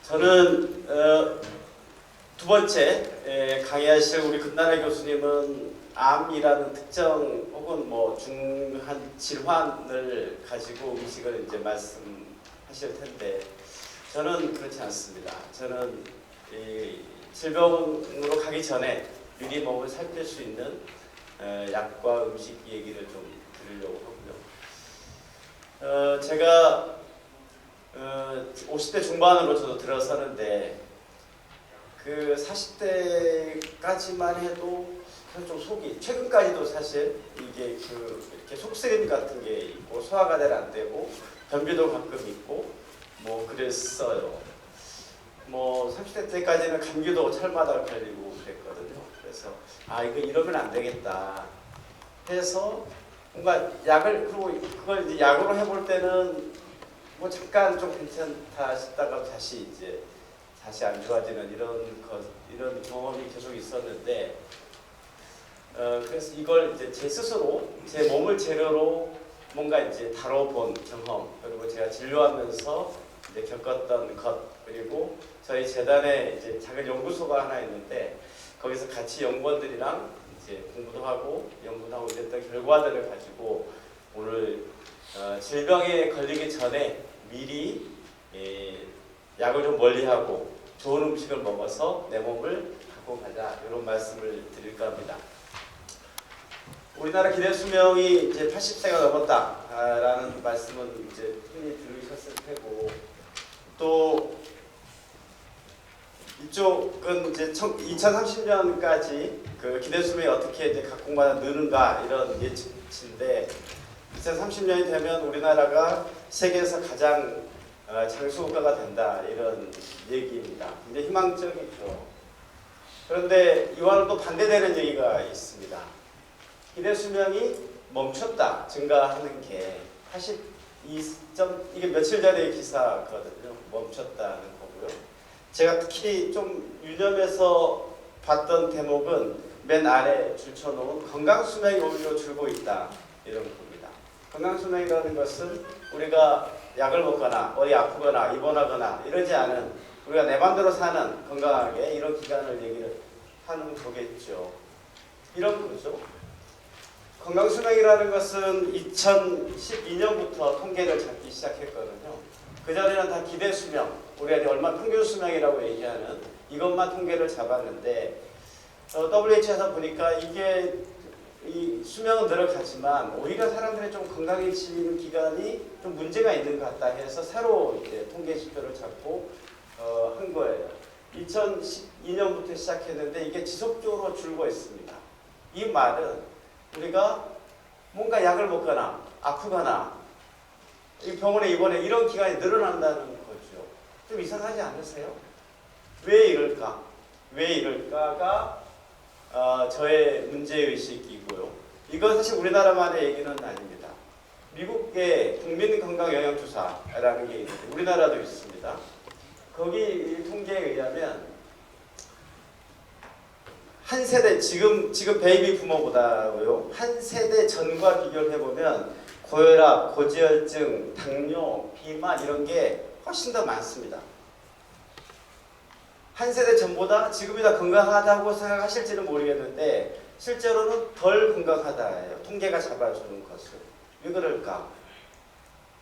저는 두 번째 강의하실 우리 금나래 교수님은 암이라는 특정 혹은 뭐 중한 질환을 가지고 음식을 이제 말씀하실 텐데 저는 그렇지 않습니다. 저는 이 질병으로 가기 전에 미리 몸을 살필 수 있는 약과 음식 얘기를 좀 드리려고 하고요. 제가 50대 중반으로 저도 들어서는데 그 40대까지만 해도 좀 속이 최근까지도 사실 이게 이렇게 속쓰림 같은 게 있고 소화가 잘 안 되고 변비도 가끔 있고 뭐 그랬어요. 뭐 30대 때까지는 감기도 철마다 걸리고 그랬거든요. 그래서 이거 이러면 안 되겠다 해서 뭔가 약을 그리고 그걸 이제 약으로 해볼 때는 뭐 잠깐 좀 괜찮다 싶다가 다시 안 좋아지는 이런 경험이 계속 있었는데 그래서 이걸 이제 제 스스로 제 몸을 재료로 뭔가 이제 다뤄본 경험 그리고 제가 진료하면서 이제 겪었던 것 그리고 저희 재단에 이제 작은 연구소가 하나 있는데 거기서 같이 연구원들이랑 이제 공부도 하고 연구도 하고 이랬던 결과들을 가지고 오늘 질병에 걸리기 전에 미리 약을 좀 멀리하고 좋은 음식을 먹어서 내 몸을 갖고 가자 이런 말씀을 드릴까 합니다. 우리나라 기대 수명이 이제 80세가 넘었다라는 말씀은 이제 흔히 들으셨을 테고 또 이쪽은 이제 2030년까지 그 기대 수명이 어떻게 이제 각국마다 느는가 이런 예측인데 2030년이 되면 우리나라가 세계에서 가장 장수국가가 된다 이런 얘기입니다. 굉장히 희망적이죠. 그런데 이와는 또 반대되는 얘기가 있습니다. 기대 수명이 멈췄다 증가하는 게 82점 이게 며칠 전의 기사거든요. 멈췄다는 거고요. 제가 특히 좀 유념해서 봤던 대목은 맨 아래 줄쳐놓은 건강 수명이 오히려 줄고 있다 이런 겁니다. 건강 수명이라는 것은 우리가 약을 먹거나 어디 아프거나 입원하거나 이러지 않은 우리가 내 맘대로 사는 건강하게 이런 기간을 얘기를 하는 거겠죠. 이런 거죠. 건강수명이라는 것은 2012년부터 통계를 잡기 시작했거든요. 그전에는 다 기대수명, 우리가 얼마 평균수명이라고 얘기하는 이것만 통계를 잡았는데 WHO에서 보니까 이게 이 수명은 늘어가지만 오히려 사람들이 좀 건강해지는 기간이 좀 문제가 있는 것 같다 해서 새로 이제 통계 지표를 잡고 한 거예요. 2012년부터 시작했는데 이게 지속적으로 줄고 있습니다. 이 말은 우리가 뭔가 약을 먹거나 아프거나 병원에 입원해 이런 기간이 늘어난다는 거죠. 좀 이상하지 않으세요? 왜 이럴까? 왜 이럴까가 저의 문제의식이고요. 이건 사실 우리나라만의 얘기는 아닙니다. 미국의 국민건강영양조사라는 게 있는데 우리나라도 있습니다. 거기 통계에 의하면 한 세대 지금 베이비 부모보다요 한 세대 전과 비교를 해보면 고혈압, 고지혈증, 당뇨, 비만 이런 게 훨씬 더 많습니다. 한 세대 전보다 지금이 더 건강하다고 생각하실지는 모르겠는데 실제로는 덜 건강하다예요. 통계가 잡아주는 것을. 왜 그럴까?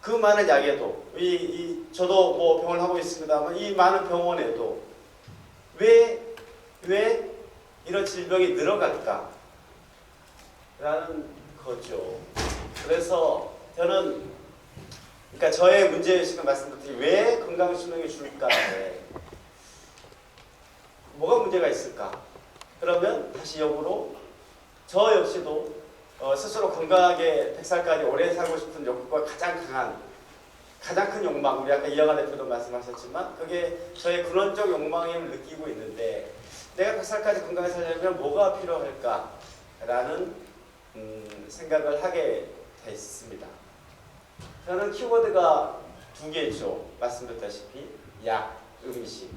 그 많은 약에도 저도 뭐 병원을 하고 있습니다만 이 많은 병원에도 왜 이런 질병이 늘어갈까? 라는 거죠. 그래서 저는 그러니까 저의 문제의식을 말씀드리면 왜 건강수명이 줄까에 뭐가 문제가 있을까? 그러면 다시 역으로 저 역시도 스스로 건강하게 100살까지 오래 살고 싶은 욕구가 가장 큰 욕망, 우리 아까 이영하 대표도 말씀하셨지만 그게 저의 근원적 욕망임을 느끼고 있는데 내가 100살까지 건강하게 살려면 뭐가 필요할까라는 생각을 하게 됐습니다. 저는 키워드가 두 개죠. 말씀드렸다시피 약, 음식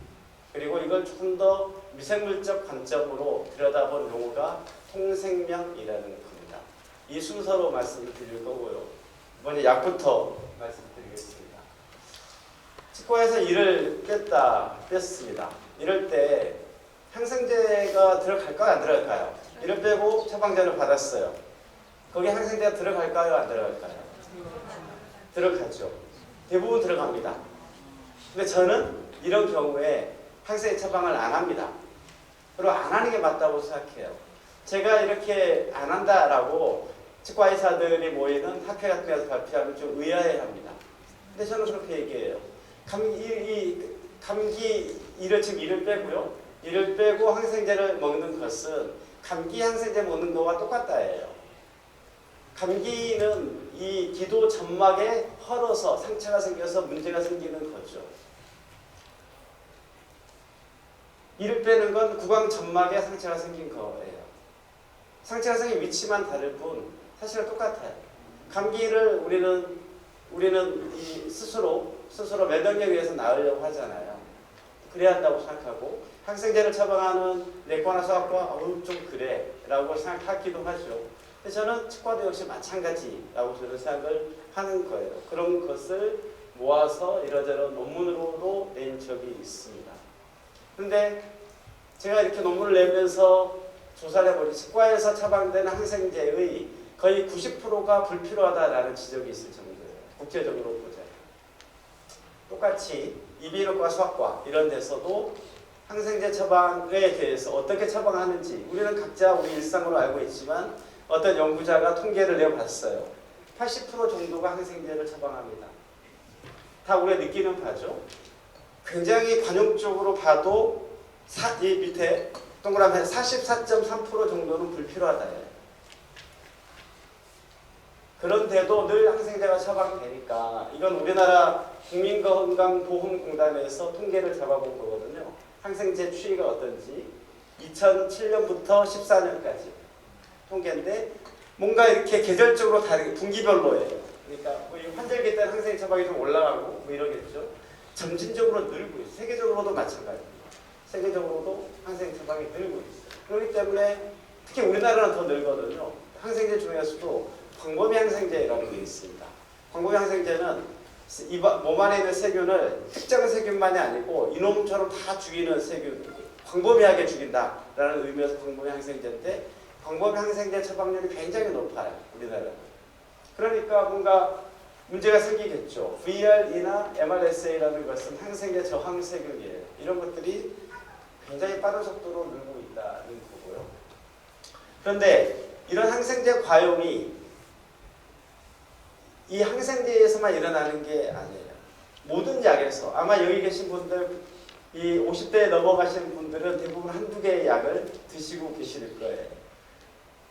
그리고 이걸 조금 더 미생물적 관점으로 들여다본 용어가 통생명이라는 겁니다. 이 순서로 말씀을 드릴 거고요. 먼저 약부터 말씀드리겠습니다. 치과에서 이를 뺐습니다. 이럴 때 항생제가 들어갈까요? 안 들어갈까요? 이를 빼고 처방전을 받았어요. 거기 항생제가 들어갈까요? 안 들어갈까요? 들어가죠. 대부분 들어갑니다. 근데 저는 이런 경우에 항생제 처방을 안 합니다. 그리고 안 하는 게 맞다고 생각해요. 제가 이렇게 안 한다라고 치과 의사들이 모이는 학회 같은 데서 발표하면 좀 의아해합니다. 근데 저는 그렇게 얘기해요. 감기 이를 지금 이를 빼고요. 이를 빼고 항생제를 먹는 것은 감기 항생제 먹는 거와 똑같다예요. 감기는 이 기도 점막에 헐어서 상처가 생겨서 문제가 생기는 거죠. 이를 빼는 건 구강 점막에 상처가 생긴 거예요. 상처가 생긴 위치만 다를 뿐 사실은 똑같아요. 감기를 우리는 스스로 면역력에 의해서 나으려고 하잖아요. 그래야 한다고 생각하고 항생제를 처방하는 내과나 소아과 좀 그래 라고 생각하기도 하죠. 근데 저는 치과도 역시 마찬가지라고 저는 생각을 하는 거예요. 그런 것을 모아서 이러저런 논문으로도 낸 적이 있습니다. 근데 제가 이렇게 논문을 내면서 조사를 해보니 치과에서 처방되는 항생제의 거의 90%가 불필요하다라는 지적이 있을 정도예요. 국제적으로 보자. 똑같이 이비인후과, 소아과 이런 데서도 항생제 처방에 대해서 어떻게 처방하는지 우리는 각자 우리 일상으로 알고 있지만 어떤 연구자가 통계를 내봤어요. 80% 정도가 항생제를 처방합니다. 다 우리가 느끼는 바죠. 굉장히 관용적으로 봐도 이 밑에 동그라미 44.3% 정도는 불필요하다예요. 그런데도 늘 항생제가 처방되니까 이건 우리나라 국민건강보험공단에서 통계를 잡아본 거거든요. 항생제 추이가 어떤지 2007년부터 14년까지 통계인데 뭔가 이렇게 계절적으로 다르게 분기별로예요. 그러니까 뭐 환절기 때는 항생제 처방이 좀 올라가고 뭐 이러겠죠. 점진적으로 늘고 있어요. 세계적으로도 마찬가지입니다. 세계적으로도 항생제 처방이 늘고 있어요. 그렇기 때문에 특히 우리나라는 더 늘거든요. 항생제 중에서도 광범위 항생제라는 게 있습니다. 광범위 항생제는 몸 안에 있는 세균을 특정 세균만이 아니고 이놈처럼 다 죽이는 세균, 광범위하게 죽인다라는 의미에서 광범위 항생제인데 광범위 항생제 처방률이 굉장히 높아요. 우리나라는. 그러니까 뭔가 문제가 생기겠죠. VRE나 MRSA라는 것은 항생제 저항 세균이에요. 이런 것들이 굉장히 빠른 속도로 늘고 있다는 거고요. 그런데 이런 항생제 과용이 이 항생제에서만 일어나는 게 아니에요. 모든 약에서 아마 여기 계신 분들 이 50대에 넘어가신 분들은 대부분 한두 개의 약을 드시고 계실 거예요.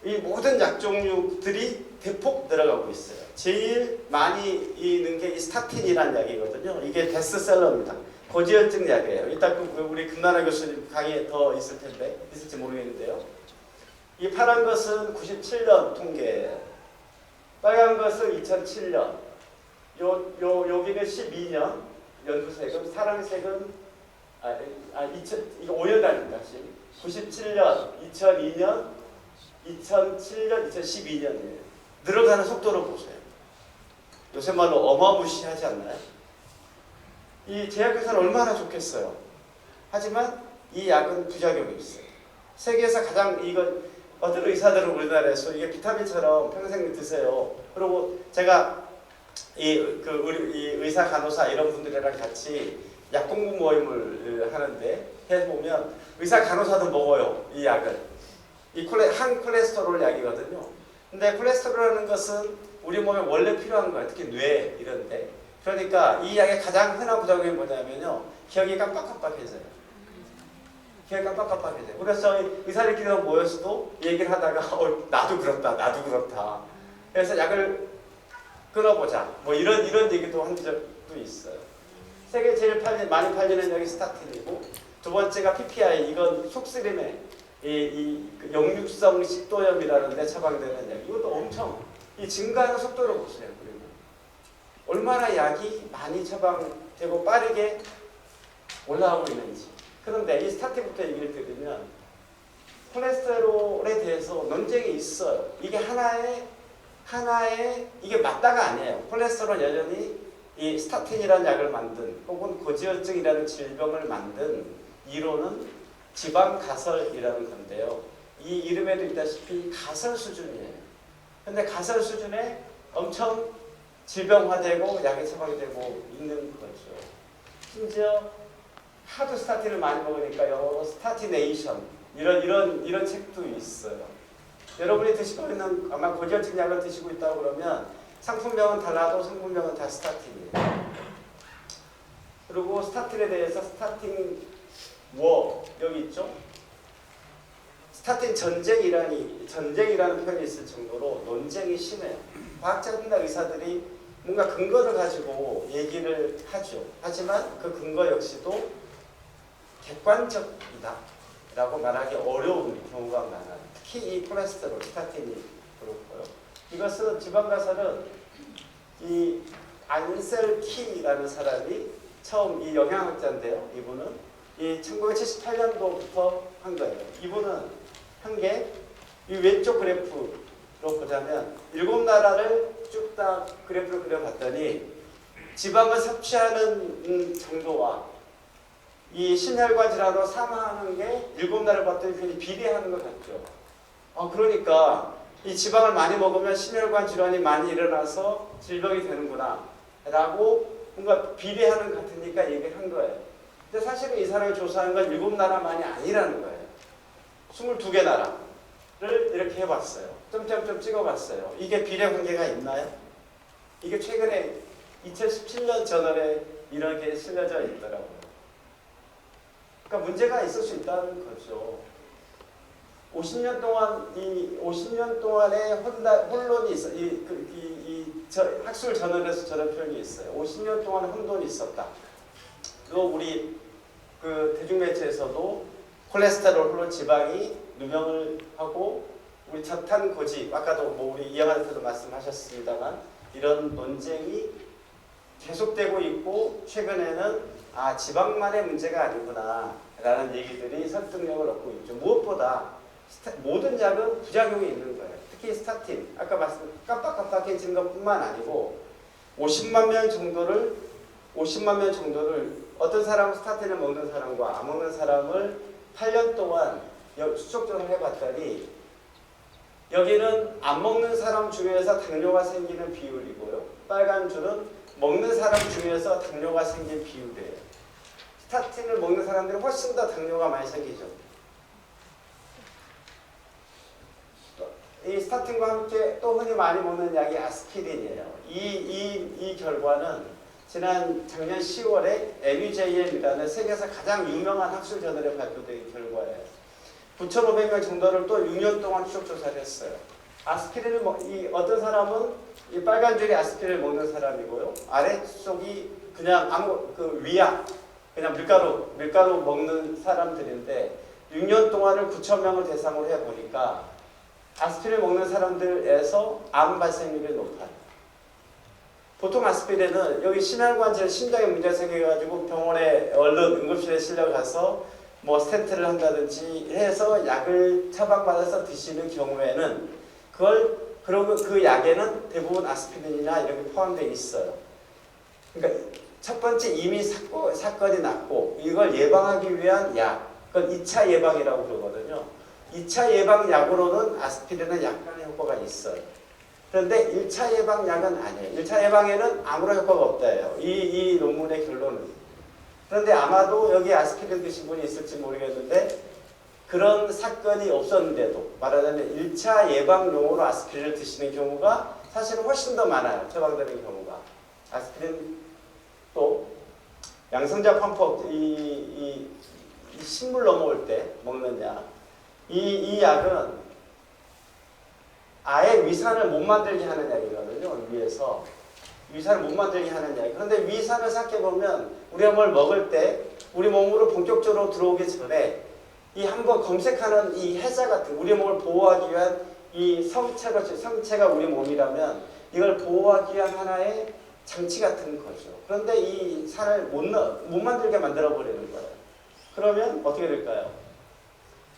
이 모든 약 종류들이 대폭 늘어가고 있어요. 제일 많이 있는 게 이 스타틴이라는 약이거든요. 이게 베스트셀러입니다. 고지혈증 약이에요. 이따 우리 금나라 교수님 강의에 더 있을 텐데 있을지 모르겠는데요. 이 파란 것은 97년 통계예요. 빨간 것은 2007년, 여기는 12년 연두색은 사랑색은 이거 5년단입니다. 97년, 2002년, 2007년, 2012년이에요. 늘어가는 속도를 보세요. 요새 말로 어마무시하지 않나요? 이 제약회사는 얼마나 좋겠어요. 하지만 이 약은 부작용이 있어요. 세계에서 가장 어떤 의사들은 우리나라에서 이게 비타민처럼 평생 드세요. 그리고 제가 우리 의사 간호사 이런 분들이랑 같이 약 공부 모임을 하는데 해보면 의사 간호사도 먹어요. 이 약을. 한 콜레스테롤 약이거든요. 근데 콜레스테롤이라는 것은 우리 몸에 원래 필요한 거예요. 특히 뇌 이런데. 그러니까 이 약의 가장 흔한 부작용이 뭐냐면요. 기억이 깜빡깜빡해져요. 기억이 깜빡깜빡해져요. 그래서 의사들끼리 모여서도 얘기를 하다가 나도 그렇다. 그래서 약을 끊어보자. 뭐 이런 얘기도 한 적도 있어요. 세계 제일 많이 팔리는 약이 스타틴이고 두 번째가 PPI. 이건 속쓰림에 역류성 식도염이라는 데 처방되는 약. 이것도 엄청 증가하는 속도를 보세요. 그리고 얼마나 약이 많이 처방되고 빠르게 올라가고 있는지. 그런데 이 스타틴부터 얘기를 드리면 콜레스테롤에 대해서 논쟁이 있어요. 이게 하나의 이게 맞다가 아니에요. 콜레스테롤은 여전히 이 스타틴이라는 약을 만든 혹은 고지혈증이라는 질병을 만든 이론은 지방가설이라는 건데요. 이 이름에도 있다시피 가설 수준이에요. 근데 가설 수준에 엄청 질병화되고 약이 처방이 되고 있는 거죠. 심지어 하도 스타틴을 많이 먹으니까 영어로 스타티네이션 이런 책도 있어요. 여러분이 드시고 있는 아마 고지혈증 약을 드시고 있다고 그러면 상품명은 달라도 상품명은 다 스타틴이에요. 그리고 스타틴에 대해서 스타틴 여기 있죠. 스타틴 전쟁이라는 표현이 있을 정도로 논쟁이 심해요. 과학자들이나 의사들이 뭔가 근거를 가지고 얘기를 하죠. 하지만 그 근거 역시도 객관적이다 라고 말하기 어려운 경우가 많아요. 특히 이 콜레스테롤, 스타틴이 그렇고요. 이것은 지방가설은 이 안셀키라는 사람이 처음 이 영양학자인데요. 이분은 이 1978년도부터 한 거예요. 이분은 한 게 이 왼쪽 그래프로 보자면 7나라를 쭉 다 그래프를 그려봤더니 지방을 섭취하는 정도와 이 심혈관 질환으로 사망하는 게 7나라를 봤더니 굉장히 비례하는 것 같죠. 그러니까 이 지방을 많이 먹으면 심혈관 질환이 많이 일어나서 질병이 되는구나 라고 뭔가 비례하는 것 같으니까 얘기를 한 거예요. 근데 사실은 이 사람이 조사한 건 7나라만이 아니라는 거예요. 22개 나라를 이렇게 해봤어요. 점점점 찍어봤어요. 이게 비례 관계가 있나요? 이게 최근에 2017년 저널에 이런 게 실려져 있더라고요. 그러니까 문제가 있을 수 있다는 거죠. 50년 동안의 혼돈이 있어. 학술 저널에서 저런 표현이 있어요. 50년 동안 혼돈이 있었다. 또 우리 그 대중매체에서도 콜레스테롤 홀로 지방이 누명을 하고 우리 저탄고지 아까도 우리 이영환께도 말씀하셨습니다만 이런 논쟁이 계속되고 있고 최근에는 지방만의 문제가 아니구나 라는 얘기들이 설득력을 얻고 있죠. 무엇보다 모든 약은 부작용이 있는 거예요. 특히 스타틴 아까 깜빡깜빡해진 것뿐만 아니고 50만 명 정도를 어떤 사람은 스타틴을 먹는 사람과 안 먹는 사람을 8년 동안 수적전을 해봤더니 여기는 안 먹는 사람 중에서 당뇨가 생기는 비율이고요. 빨간 줄은 먹는 사람 중에서 당뇨가 생긴 비율이에요. 스타틴을 먹는 사람들은 훨씬 더 당뇨가 많이 생기죠. 이 스타틴과 함께 또 흔히 많이 먹는 약이 아스피린이에요. 이 결과는 작년 10월에 MUJM이라는 세계에서 가장 유명한 학술 저널에 발표된 결과예요. 9,500명 정도를 또 6년 동안 추적 조사를 했어요. 아스피린을 어떤 사람은 이 빨간 줄이 아스피린을 먹는 사람이고요. 아래쪽이 그냥 위약, 그냥 밀가루 먹는 사람들인데 6년 동안을 9,000명을 대상으로 해보니까 아스피린 먹는 사람들에서 암 발생률이 높아요. 보통 아스피린은 여기 심혈관 질환, 심장에 문제가 생겨가지고 병원에 얼른 응급실에 실려가서 뭐 스텐트를 한다든지 해서 약을 처방받아서 드시는 경우에는 그리고 그 약에는 대부분 아스피린이나 이런 게 포함되어 있어요. 그러니까 첫 번째 이미 사건이 났고 이걸 예방하기 위한 약, 그건 2차 예방이라고 그러거든요. 2차 예방약으로는 아스피린은 약간의 효과가 있어요. 그런데 1차 예방약은 아니에요. 1차 예방에는 아무런 효과가 없다예요. 이 논문의 결론은. 그런데 아마도 여기 아스피린 드신 분이 있을지 모르겠는데 그런 사건이 없었는데도 말하자면 1차 예방용으로 아스피린을 드시는 경우가 사실은 훨씬 더 많아요. 처방되는 경우가. 아스피린 또 양성자 펌프 이 식물 넘어올 때 먹는 약. 이 약은 아예 위산을 못 만들게 하는 약이거든요. 위에서 위산을 못 만들게 하는 약. 그런데 위산을 생각해보면 우리가 뭘 먹을 때 우리 몸으로 본격적으로 들어오기 전에 이 한번 검색하는 이 해자 같은 우리 몸을 보호하기 위한 이 성체가 우리 몸이라면 이걸 보호하기 위한 하나의 장치 같은 거죠. 그런데 이 산을 못 만들게 만들어 버리는 거예요. 그러면 어떻게 될까요?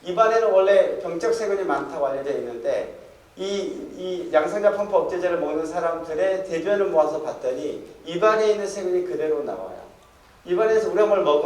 입안에는 원래 병적 세균이 많다고 알려져 있는데 이 양성자 펌프 억제제를 먹는 사람들의 대변을 모아서 봤더니 입안에 있는 세균이 그대로 나와요. 입안에서 우리 뭘 먹으면